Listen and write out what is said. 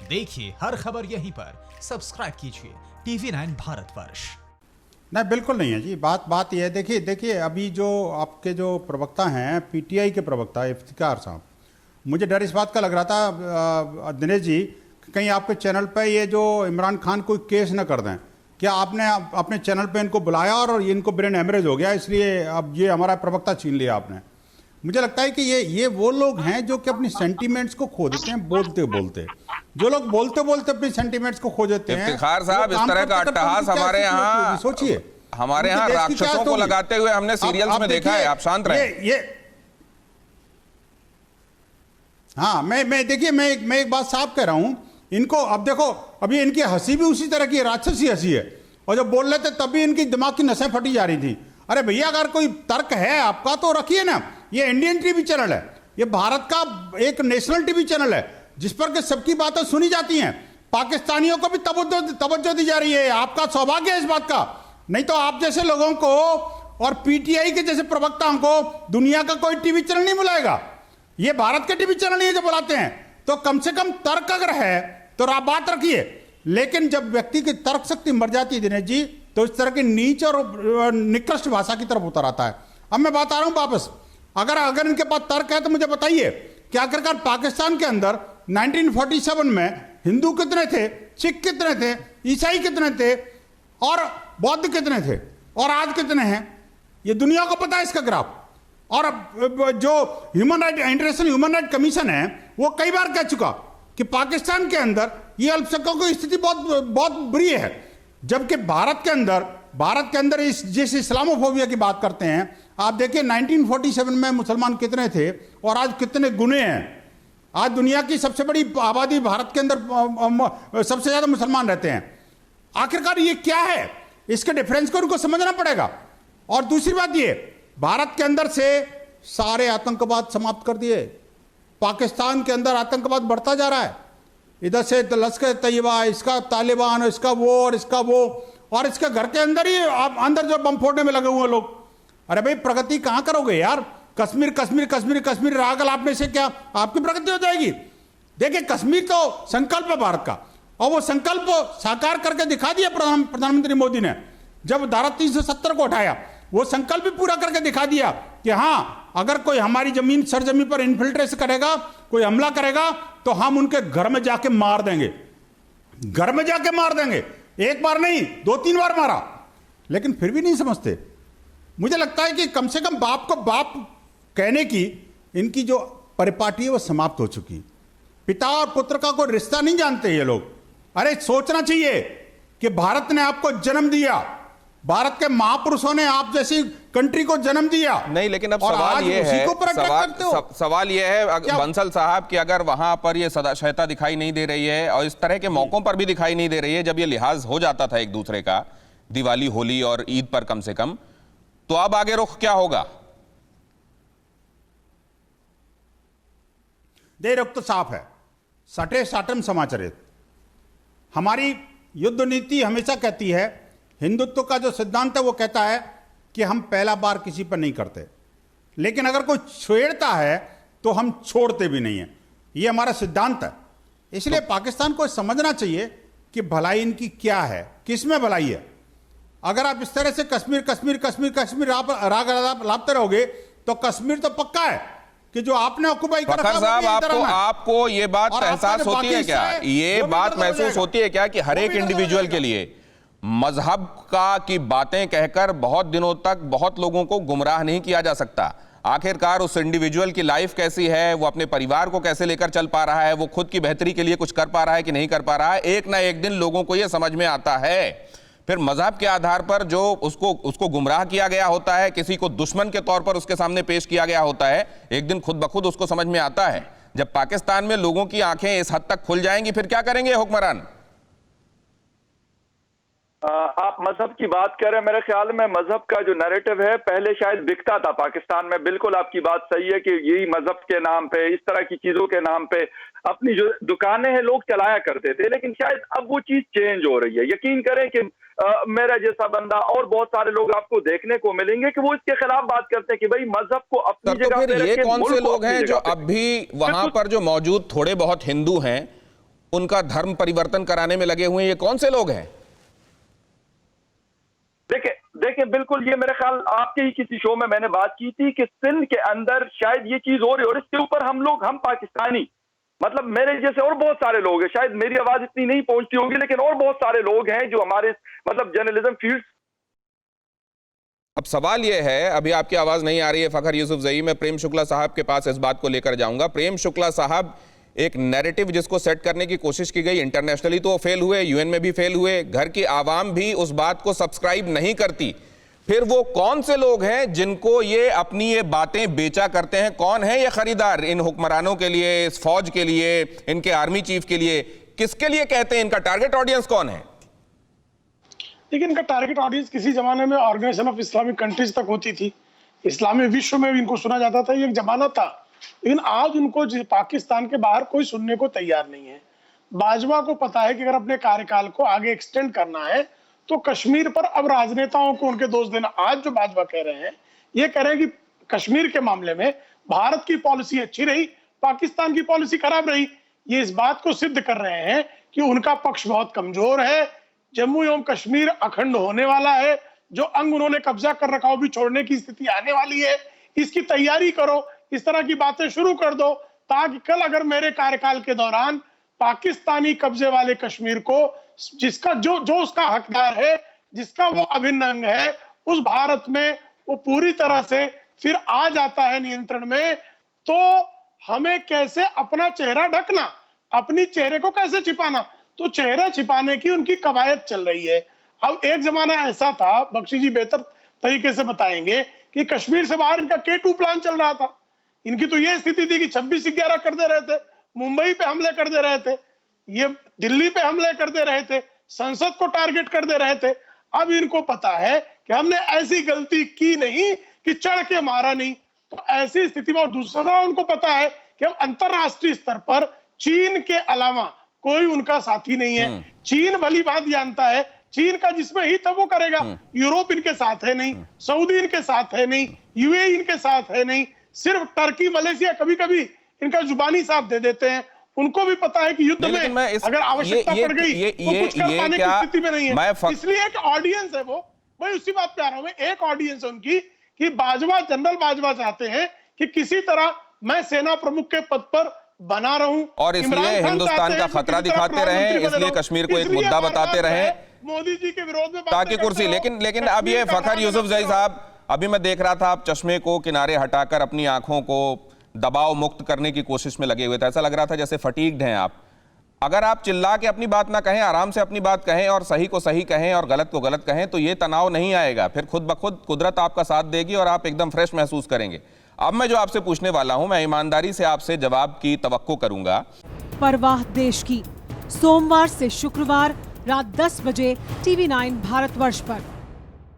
देखिए हर खबर यहीं पर, सब्सक्राइब कीजिए TV9 भारतवर्ष। नहीं, बिल्कुल नहीं है जी। बात यह है, देखिए अभी जो आपके जो प्रवक्ता हैं, पीटीआई के प्रवक्ता इफ्तिकार साहब, मुझे डर इस बात का लग रहा था दिनेश जी, कहीं आपके चैनल पे ये जो इमरान खान कोई केस न कर दें। क्या आपने अपने चैनल पे इनको बुलाया और इनको ब्रेन हेमरेज हो गया, इसलिए अब ये हमारा प्रवक्ता छीन लिया आपने? मुझे लगता है कि ये वो लोग हैं जो कि अपनी सेंटीमेंट्स को खो देते हैं बोलते बोलते। जो लोग बोलते बोलते अपनी सेंटीमेंट्स को खो देते हैं। इफ्तिखार साहब, इस तरह का अट्टहास हमारे यहाँ सोचिए, हमारे यहाँ राक्षसों को लगाते हुए हमने सीरियल्स में देखा है। आप शांत रहे। हाँ, मैं एक बात साफ कह रहा हूं इनको। अब देखो, अभी इनकी हंसी भी उसी तरह की राक्षसी हंसी है, और जब बोल रहे थे तब भी इनकी दिमाग की नसें फटी जा रही थी। अरे भैया, अगर कोई तर्क है आपका तो रखिए ना। ये इंडियन टीवी चैनल है, ये भारत का एक नेशनल टीवी चैनल है जिस पर के सबकी बातें सुनी जाती हैं। पाकिस्तानियों को भी तवज्जो दी जा रही है। आपका सौभाग्य है इस बात का। नहीं तो आप जैसे लोगों को और पीटीआई के जैसे प्रवक्ताओं को दुनिया का कोई टीवी चैनल नहीं बुलाएगा। ये भारत के टीवी चैनल नहीं है जो बुलाते हैं। तो कम से कम तर्क अगर है तो आप बात रखिए। लेकिन जब व्यक्ति की तर्क शक्ति मर जाती है दिनेश जी, तो इस तरह की नीच और निकृष्ट भाषा की तरफ उतर आता है। अब मैं बात आ रहा हूं वापस, अगर इनके पास तर्क है तो मुझे बताइए कि आखिरकार पाकिस्तान के अंदर 1947 में हिंदू कितने थे, सिख कितने थे, ईसाई कितने थे और बौद्ध कितने थे, और आज कितने हैं? ये दुनिया को पता है इसका ग्राफ। और जो इंटरनेशनल ह्यूमन राइट कमीशन है वो कई बार कह चुका कि पाकिस्तान के अंदर ये अल्पसंख्यकों की स्थिति बहुत बुरी है। जबकि भारत के अंदर जिस इस्लामोफोबिया की बात करते हैं, आप देखिए 1947 में मुसलमान कितने थे और आज कितने गुने हैं। आज दुनिया की सबसे बड़ी आबादी भारत के अंदर सबसे ज्यादा मुसलमान रहते हैं। आखिरकार ये क्या है? इसके डिफरेंस को उनको समझना पड़ेगा। और दूसरी बात ये, भारत के अंदर से सारे आतंकवाद समाप्त कर दिए। पाकिस्तान के अंदर आतंकवाद बढ़ता जा रहा है। इधर से लश्कर तैयबा, इसका तालिबान, इसका वो और इसका वो, और इसके घर के अंदर ही अंदर जो बम फोड़ने में लगे हुए लोग। अरे भाई, प्रगति कहां करोगे यार? कश्मीर कश्मीर कश्मीर कश्मीर राग आपने से क्या आपकी प्रगति हो जाएगी? देखिए, कश्मीर तो संकल्प है भारत का, और वो संकल्प साकार करके दिखा दिया प्रधानमंत्री मोदी ने। जब धारा 370 को उठाया, वो संकल्प भी पूरा करके दिखा दिया कि हाँ, अगर कोई हमारी जमीन सरजमीन पर इन्फिल्ट्रेशन करेगा, कोई हमला करेगा, तो हम उनके घर में जाके मार देंगे। घर में जाके मार देंगे। एक बार नहीं, 2-3 बार मारा, लेकिन फिर भी नहीं समझते। मुझे लगता है कि कम से कम बाप को बाप कहने की इनकी जो परिपाटी है वो समाप्त हो चुकी। पिता और पुत्र का कोई रिश्ता नहीं जानते ये लोग। अरे सोचना चाहिए कि भारत ने आपको जन्म दिया, भारत के महापुरुषों ने आप जैसी कंट्री को जन्म दिया। नहीं, लेकिन अब सवाल ये है, सवाल ये है बंसल साहब कि अगर वहां पर ये सदाशयता दिखाई नहीं दे रही है और इस तरह के मौकों पर भी दिखाई नहीं दे रही है, जब ये लिहाज हो जाता था एक दूसरे का, दिवाली, होली और ईद पर कम से कम, तो अब आगे रुख क्या होगा? दे रुख तो साफ है, सटे साटम समाचरित। हमारी युद्ध नीति हमेशा कहती है, हिंदुत्व का जो सिद्धांत है वो कहता है कि हम पहला बार किसी पर नहीं करते, लेकिन अगर कोई छेड़ता है तो हम छोड़ते भी नहीं है। ये हमारा सिद्धांत है। इसलिए पाकिस्तान को समझना चाहिए कि भलाई इनकी क्या है, किसमें भलाई है। अगर आप इस तरह से कश्मीर कश्मीर कश्मीर कश्मीर राग लापते रहोगे तो कश्मीर तो पक्का है कि जो आपने ऑक्युपाई कर रखा है। आपको ये बात एहसास होती है क्या, ये बात महसूस होती है क्या कि हर एक इंडिविजुअल के लिए मजहब का की बातें कहकर बहुत दिनों तक बहुत लोगों को गुमराह नहीं किया जा सकता? आखिरकार उस इंडिविजुअल की लाइफ कैसी है, वो अपने परिवार को कैसे लेकर चल पा रहा है, वो खुद की बेहतरी के लिए कुछ कर पा रहा है कि नहीं कर पा रहा है, एक ना एक दिन लोगों को यह समझ में आता है। फिर मजहब के आधार पर जो उसको गुमराह किया गया होता है, किसी को दुश्मन के तौर पर उसके सामने पेश किया गया होता है, एक दिन खुद ब खुद उसको समझ में आता है। जब पाकिस्तान में लोगों की आंखें इस हद तक खुल जाएंगी, फिर क्या करेंगे हुक्मरान? आप मजहब की बात कर रहे हैं, मेरे ख्याल में मजहब का जो नैरेटिव है पहले शायद बिकता था पाकिस्तान में। बिल्कुल आपकी बात सही है कि यही मजहब के नाम पे, इस तरह की चीजों के नाम पे अपनी जो दुकानें हैं लोग चलाया करते थे, लेकिन शायद अब वो चीज चेंज हो रही है। यकीन करें कि मेरा जैसा बंदा और बहुत सारे लोग आपको देखने को मिलेंगे कि वो इसके खिलाफ बात करते हैं कि भाई मजहब को अपनी जगह पे रखें। ये कौन से लोग हैं जो अब भी वहां पर जो मौजूद थोड़े बहुत हिंदू हैं उनका धर्म परिवर्तन कराने में लगे हुए हैं। ये कौन से लोग हैं? देखिए बिल्कुल, ये मेरे ख्याल आपके ही किसी शो में मैंने बात की थी कि सिंध के अंदर शायद ये चीज हो रही है और इसके ऊपर हम पाकिस्तानी, मतलब मेरे जैसे और बहुत सारे लोग हैं, शायद मेरी आवाज इतनी नहीं पहुंचती होगी, लेकिन और बहुत सारे लोग हैं जो हमारे मतलब जर्नलिज्म फील्ड। अब सवाल यह है, अभी आपकी आवाज नहीं आ रही है फखर यूसुफजई, मैं प्रेम शुक्ला साहब के पास इस बात को लेकर जाऊंगा। प्रेम शुक्ला साहब, एक नैरेटिव जिसको सेट करने की कोशिश की गई इंटरनेशनली तो वो फेल हुए, यूएन में भी फेल हुए, घर की आवाम भी उस बात को सब्सक्राइब नहीं करती। फिर वो कौन से लोग हैं जिनको ये अपनी ये बातें बेचा करते हैं? कौन है ये खरीदार इन हुक्मरानों के लिए, इस फौज के लिए, इनके आर्मी चीफ के लिए? किसके लिए कहते हैं? इनका टारगेट ऑडियंस कौन है? लेकिन इनका टारगेट ऑडियंस किसी जमाने में ऑर्गेनाइजेशन ऑफ इस्लामिक कंट्रीज तक होती थी, इस्लामी विश्व में भी इनको सुना जाता था, ये एक जमाना था। लेकिन आज उनको पाकिस्तान के बाहर कोई सुनने को तैयार नहीं है। बाजवा को पता है कि अगर अपने कार्यकाल को आगे एक्सटेंड करना है तो कश्मीर पर अब राजनेताओं को उनके दोष देना। आज जो बाजवा कह रहे हैं, ये कह रहे हैं कि कश्मीर के मामले में भारत की पॉलिसी अच्छी रही, पाकिस्तान की पॉलिसी खराब रही। ये इस बात को सिद्ध कर रहे हैं कि उनका पक्ष बहुत कमजोर है, जम्मू एवं कश्मीर अखंड होने वाला है, जो अंग उन्होंने कब्जा कर रखा वो भी छोड़ने की स्थिति आने वाली है, इसकी तैयारी करो, इस तरह की बातें शुरू कर दो, ताकि कल अगर मेरे कार्यकाल के दौरान पाकिस्तानी कब्जे वाले कश्मीर को, जिसका जो उसका हकदार है, जिसका वो अभिन्न अंग है, उस भारत में वो पूरी तरह से फिर आ जाता है नियंत्रण में, तो हमें कैसे अपना चेहरा ढकना, अपनी चेहरे को कैसे छिपाना, तो चेहरा छिपाने की उनकी कवायद चल रही है। अब एक जमाना ऐसा था, बख्शी जी बेहतर तरीके से बताएंगे, कि कश्मीर से बाहर इनका K2 प्लान चल रहा था। इनकी तो ये स्थिति थी कि 26/11 कर दे रहे थे, मुंबई पे हमले कर दे रहे थे, ये दिल्ली पे हमले कर दे रहे थे, संसद को टारगेट कर दे रहे थे। अब इनको पता है कि हमने ऐसी गलती की नहीं कि चढ़ के मारा नहीं, तो ऐसी स्थिति में, और दूसरा उनको पता है कि हम अंतरराष्ट्रीय स्तर पर चीन के अलावा कोई उनका साथी नहीं है। चीन भली बात जानता है, चीन का जिसमें हित है वो करेगा। यूरोप इनके साथ है नहीं, सऊदी इनके साथ है नहीं, यूएई इनके साथ है नहीं, सिर्फ टर्की मलेशिया कभी कभी इनका जुबानी साथ दे देते हैं। उनको भी पता है कि युद्ध में अगर आवश्यकता पड़ गई तो कुछ कर पाने की स्थिति में नहीं है। इसलिए एक ऑडियंस है, वो भाई उसी बात पे आ रहा हूं मैं, एक ऑडियंस है उनकी कि बाजवा, जनरल बाजवा चाहते हैं कि किसी तरह मैं सेना प्रमुख के पद पर बना रहूं, और इसलिए हिंदुस्तान का खतरा दिखाते रहे, इसलिए कश्मीर को एक मुद्दा बताते रहे मोदी जी के विरोध में ताकि कुर्सी। लेकिन अब ये फखर यूसुफजई साहब, अभी मैं देख रहा था आप चश्मे को किनारे हटाकर अपनी आंखों को दबाव मुक्त करने की कोशिश में लगे हुए थे। ऐसा लग रहा था जैसे फटीग्ड हैं आप। अगर आप चिल्ला के अपनी बात ना कहें, आराम से अपनी बात कहें और सही को सही कहें और गलत को गलत कहें, तो ये तनाव नहीं आएगा। फिर खुद ब खुद कुदरत आपका साथ देगी और आप एकदम फ्रेश महसूस करेंगे। अब मैं जो आपसे पूछने वाला हूं, मैं ईमानदारी से आपसे जवाब की तवक्को करूंगा। परवाह देश की, सोमवार से शुक्रवार रात 10 बजे TV9 भारतवर्ष पर।